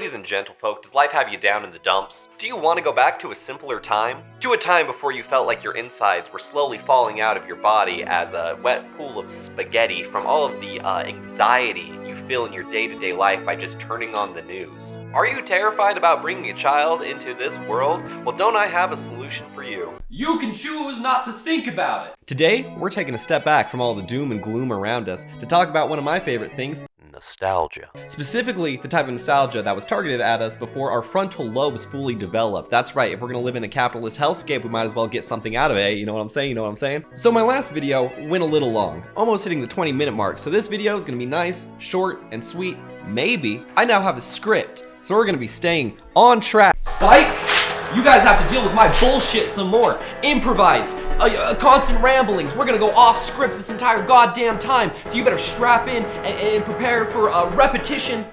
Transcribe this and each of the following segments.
Ladies and gentlefolk, does life have you down in the dumps? Do you want to go back to a simpler time? To a time before you felt like your insides were slowly falling out of your body as a wet pool of spaghetti from all of the anxiety you feel in your day-to-day life by just turning on the news? Are you terrified about bringing a child into this world? Well, don't I have a solution for you? You can choose not to think about it. Today, we're taking a step back from all the doom and gloom around us to talk about one of my favorite things, nostalgia. Specifically, the type of nostalgia that was targeted at us before our frontal lobes fully developed. That's right, if we're gonna live in a capitalist hellscape, we might as well get something out of it, you know what I'm saying, So my last video went a little long, almost hitting the 20-minute mark, so this video is gonna be nice, short, and sweet. Maybe. I now have a script, so we're gonna be staying on track. Psych! You guys have to deal with my bullshit some more. Improvised. Constant ramblings. We're gonna go off script this entire goddamn time. So you better strap in and prepare for a repetition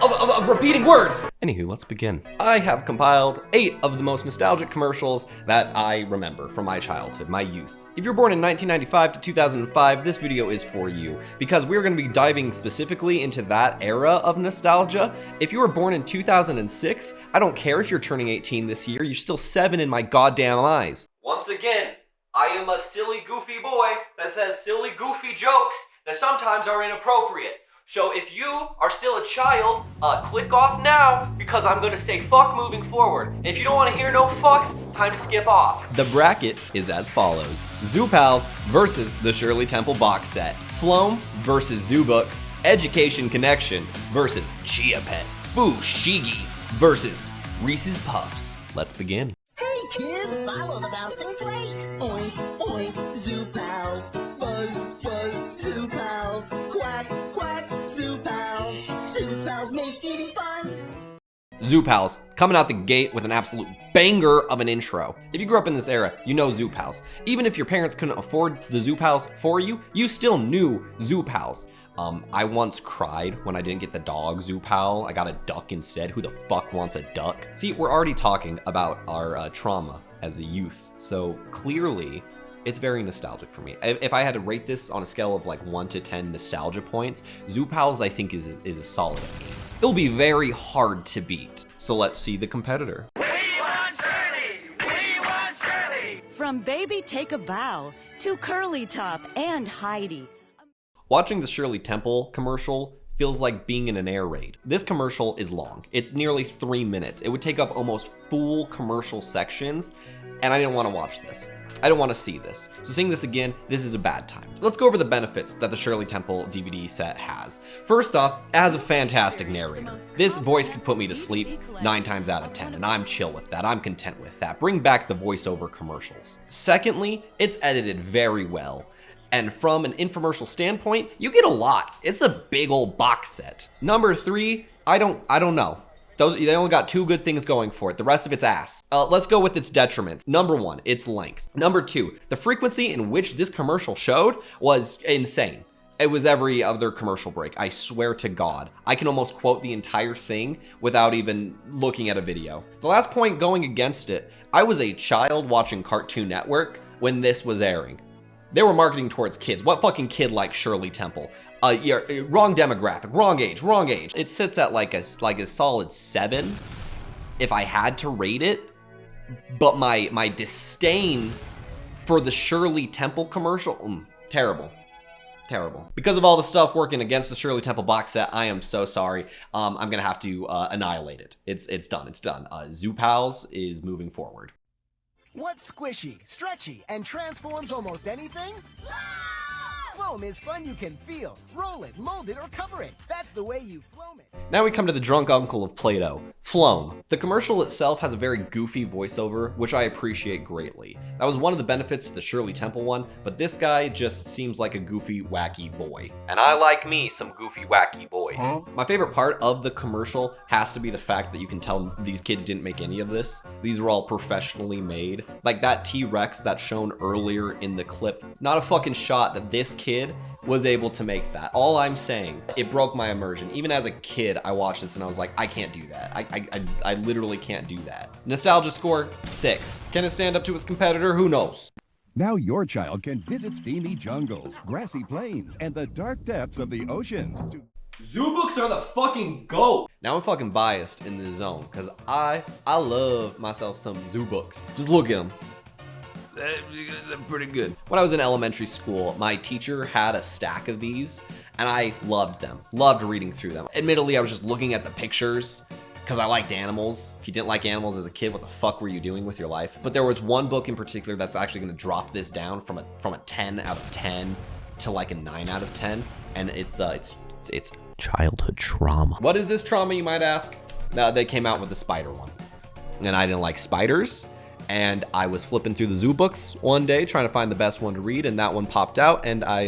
of repeating words. Anywho, let's begin. I have compiled 8 of the most nostalgic commercials that I remember from my childhood, my youth. If you're born in 1995 to 2005, this video is for you, because we're gonna be diving specifically into that era of nostalgia. If you were born in 2006, I don't care if you're turning 18 this year, you're still 7 in my goddamn eyes. Once again, I am a silly, goofy boy that says silly, goofy jokes that sometimes are inappropriate. So if you are still a child, click off now, because I'm gonna say fuck moving forward. If you don't wanna hear no fucks, time to skip off. The bracket is as follows. Zup Pals versus the Shirley Temple box set. Floam versus Zoo Books. Education Connection versus Chia Pet. Fushigi versus Reese's Puffs. Let's begin. Hey kids, follow the bouncing plate. Oink, oink, Zup Pals. Buzz, buzz, Zup Pals. Quack, quack, Zup Pals. Zup Pals make eating fun. Zup Pals, coming out the gate with an absolute banger of an intro. If you grew up in this era, you know Zup Pals. Even if your parents couldn't afford the Zup Pals for you, you still knew Zup Pals. I once cried when I didn't get the dog Zup Pal. I got a duck instead. Who the fuck wants a duck? See, we're already talking about our trauma as a youth, so clearly it's very nostalgic for me. If I had to rate this on a scale of like 1 to 10 nostalgia points, Zup Pals I think is a solid 8. It'll be very hard to beat. So let's see the competitor. We want Shirley! From Baby Take a Bow to Curly Top and Heidi. Watching the Shirley Temple commercial feels like being in an air raid. This commercial is long. It's nearly 3 minutes. It would take up almost full commercial sections, and I didn't want to watch this. I don't want to see this. So seeing this again, this is a bad time. Let's go over the benefits that the Shirley Temple DVD set has. First off, it has a fantastic narrator. This voice could put me to sleep 9 times out of 10, and I'm chill with that. I'm content with that. Bring back the voiceover commercials. Secondly, it's edited very well. And from an infomercial standpoint, you get a lot. It's a big old box set. Number 3, I don't know. They only got 2 good things going for it. The rest of it's ass. Let's go with its detriments. Number 1, its length. Number 2, the frequency in which this commercial showed was insane. It was every other commercial break. I swear to God. I can almost quote the entire thing without even looking at a video. The last point going against it, I was a child watching Cartoon Network when this was airing. They were marketing towards kids. What fucking kid likes Shirley Temple? Yeah, wrong demographic, wrong age. It sits at like a solid 7 if I had to rate it. But my disdain for the Shirley Temple commercial, terrible. Because of all the stuff working against the Shirley Temple box set, I am so sorry. I'm gonna have to annihilate it. It's done. Zup Pals is moving forward. What's squishy, stretchy, and transforms almost anything? Foam is fun you can feel. Roll it, mold it, or cover it. That's the way you foam it. Now we come to the drunk uncle of Play-Doh, Floam. The commercial itself has a very goofy voiceover, which I appreciate greatly. That was one of the benefits to the Shirley Temple one, but this guy just seems like a goofy, wacky boy. And I like me some goofy, wacky boys. My favorite part of the commercial has to be the fact that you can tell these kids didn't make any of this. These were all professionally made. Like that T-Rex that's shown earlier in the clip, not a fucking shot that this kid was able to make that. All I'm saying, it broke my immersion. Even as a kid, I watched this and I was like, I can't do that. I literally can't do that. Nostalgia score, 6. Can it stand up to its competitor? Who knows? Now your child can visit steamy jungles, grassy plains, and the dark depths of the oceans. Zoo books are the fucking GOAT. Now I'm fucking biased in this zone because I love myself some zoo books. Just look at them. They're pretty good. When I was in elementary school, my teacher had a stack of these and I loved them. Loved reading through them. Admittedly, I was just looking at the pictures because I liked animals. If you didn't like animals as a kid, what the fuck were you doing with your life? But there was one book in particular that's actually gonna drop this down from a 10 out of 10 to like a 9 out of 10. And it's childhood trauma. What is this trauma, you might ask? They came out with the spider one. And I didn't like spiders. And I was flipping through the zoo books one day trying to find the best one to read, and that one popped out, and I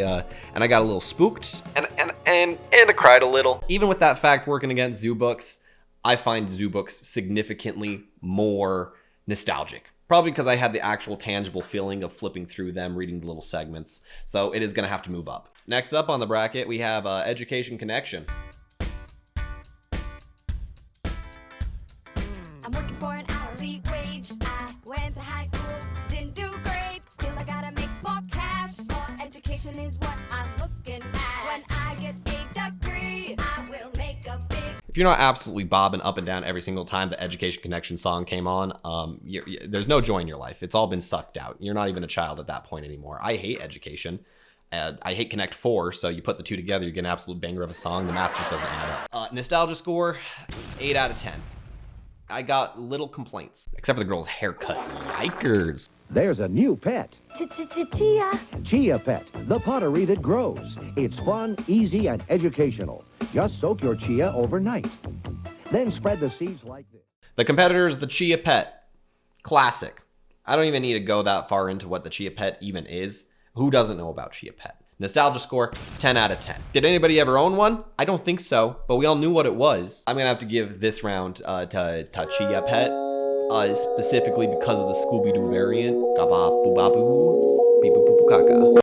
got a little spooked and I cried a little. Even with that fact working against zoo books, I find zoo books significantly more nostalgic. Probably because I had the actual tangible feeling of flipping through them, reading the little segments. So it is gonna have to move up. Next up on the bracket, we have Education Connection. I'm working for an hourly wage. I went to high school, didn't do great. Still I gotta make more cash. More education is what I'm looking at. When I get a degree, I will make a big. If you're not absolutely bobbing up and down every single time the Education Connection song came on, there's no joy in your life. It's all been sucked out. You're not even a child at that point anymore. I hate education. I hate Connect 4, so you put the two together, you get an absolute banger of a song. The math just doesn't add up. Nostalgia score, 8 out of 10. I got little complaints, except for the girl's haircut. Yikers. There's a new pet. Chia. Chia Pet, the pottery that grows. It's fun, easy, and educational. Just soak your chia overnight. Then spread the seeds like this. The competitor is the Chia Pet. Classic. I don't even need to go that far into what the Chia Pet even is. Who doesn't know about Chia Pet? Nostalgia score, 10 out of 10. Did anybody ever own one? I don't think so, but we all knew what it was. I'm gonna have to give this round to Chia Pet, specifically because of the Scooby-Doo variant.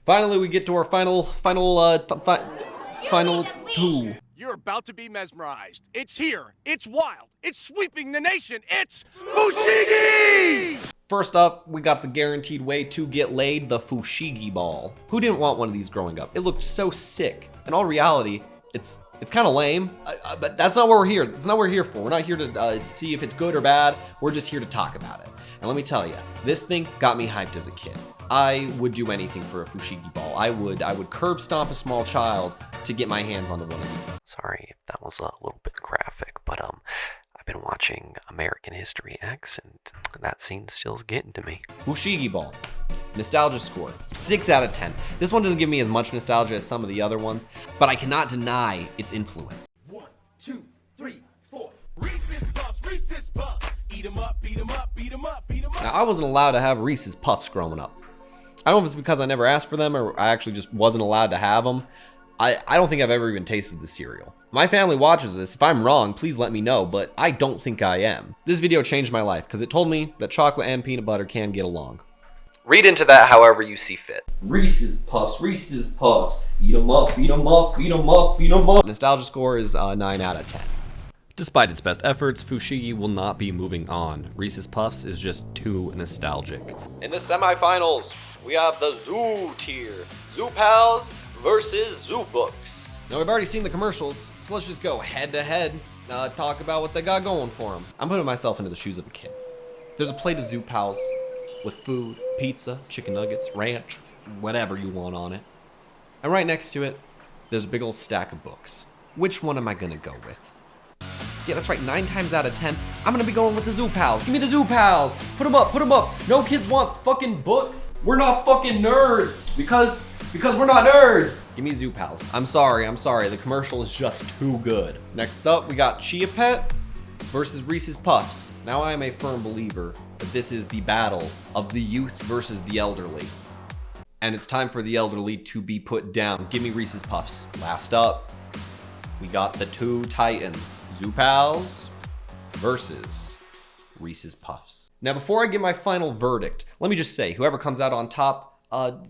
Finally, we get to our final two. You're about to be mesmerized. It's here. It's wild. It's sweeping the nation. It's Fushigi! First up, we got the guaranteed way to get laid, the Fushigi Ball. Who didn't want one of these growing up? It looked so sick. In all reality, it's kind of lame, but that's not what we're here. It's not what we're here for. We're not here to see if it's good or bad. We're just here to talk about it. And let me tell you, this thing got me hyped as a kid. I would do anything for a Fushigi Ball. I would curb stomp a small child to get my hands onto one of these. Sorry if that was a little bit graphic, but I've been watching American History X, and that scene's still getting to me. Fushigi Ball. Nostalgia score, 6 out of 10. This one doesn't give me as much nostalgia as some of the other ones, but I cannot deny its influence. 1, 2, 3, 4. Reese's Puffs, Reese's Puffs. Eat 'em up, beat 'em up, beat 'em up, beat 'em up. Now, I wasn't allowed to have Reese's Puffs growing up. I don't know if it's because I never asked for them or I actually just wasn't allowed to have them. I don't think I've ever even tasted the cereal. My family watches this. If I'm wrong, please let me know, but I don't think I am. This video changed my life because it told me that chocolate and peanut butter can get along. Read into that however you see fit. Reese's Puffs, eat 'em up, beat 'em up, beat 'em up, beat 'em up. Nostalgia score is 9 out of 10. Despite its best efforts, Fushigi will not be moving on. Reese's Puffs is just too nostalgic. In the semifinals, we have the Zoo tier. Zup Pals versus Zoo Books. Now we've already seen the commercials, so let's just go head to head, talk about what they got going for them. I'm putting myself into the shoes of a kid. There's a plate of Zup Pals with food, pizza, chicken nuggets, ranch, whatever you want on it. And right next to it, there's a big old stack of books. Which one am I gonna go with? Yeah, that's right, 9 times out of 10, I'm gonna be going with the Zup Pals. Give me the Zup Pals. Put them up, put them up. No kids want fucking books. We're not fucking nerds. Because we're not nerds. Give me Zup Pals. I'm sorry. The commercial is just too good. Next up, we got Chia Pet versus Reese's Puffs. Now I am a firm believer that this is the battle of the youth versus the elderly. And it's time for the elderly to be put down. Give me Reese's Puffs. Last up, we got the two titans, Zup Pals versus Reese's Puffs. Now, before I give my final verdict, let me just say, whoever comes out on top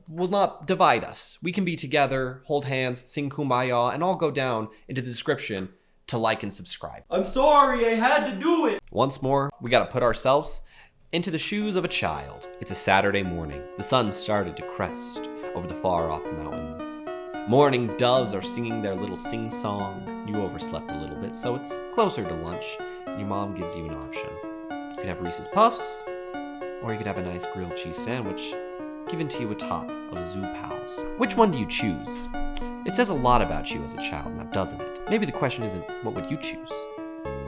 will not divide us. We can be together, hold hands, sing Kumbaya, and all go down into the description to like and subscribe. I'm sorry, I had to do it. Once more, we gotta put ourselves into the shoes of a child. It's a Saturday morning. The sun started to crest over the far-off mountains. Morning doves are singing their little sing-song. you overslept a little bit, so it's closer to lunch, and your mom gives you an option. You can have Reese's Puffs, or you could have a nice grilled cheese sandwich given to you atop of Zup Pals. Which one do you choose? It says a lot about you as a child, now doesn't it? Maybe the question isn't, what would you choose?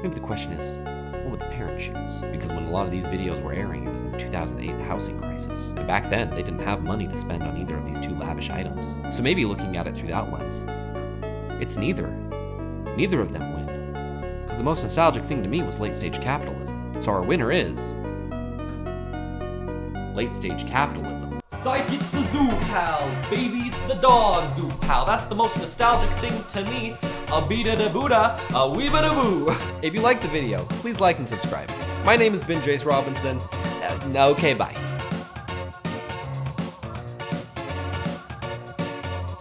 Maybe the question is, what would the parent choose? Because when a lot of these videos were airing, it was in the 2008 housing crisis. And back then, they didn't have money to spend on either of these two lavish items. So maybe looking at it through that lens, it's neither. Neither of them win. Because the most nostalgic thing to me was late-stage capitalism. So our winner is late-stage capitalism. Psych, it's the Zup Pals, baby, it's the dog Zup Pal. That's the most nostalgic thing to me. A beata da Buddha, a weeba da boo. If you liked the video, please like and subscribe. My name has been Jace Robinson. Okay, bye.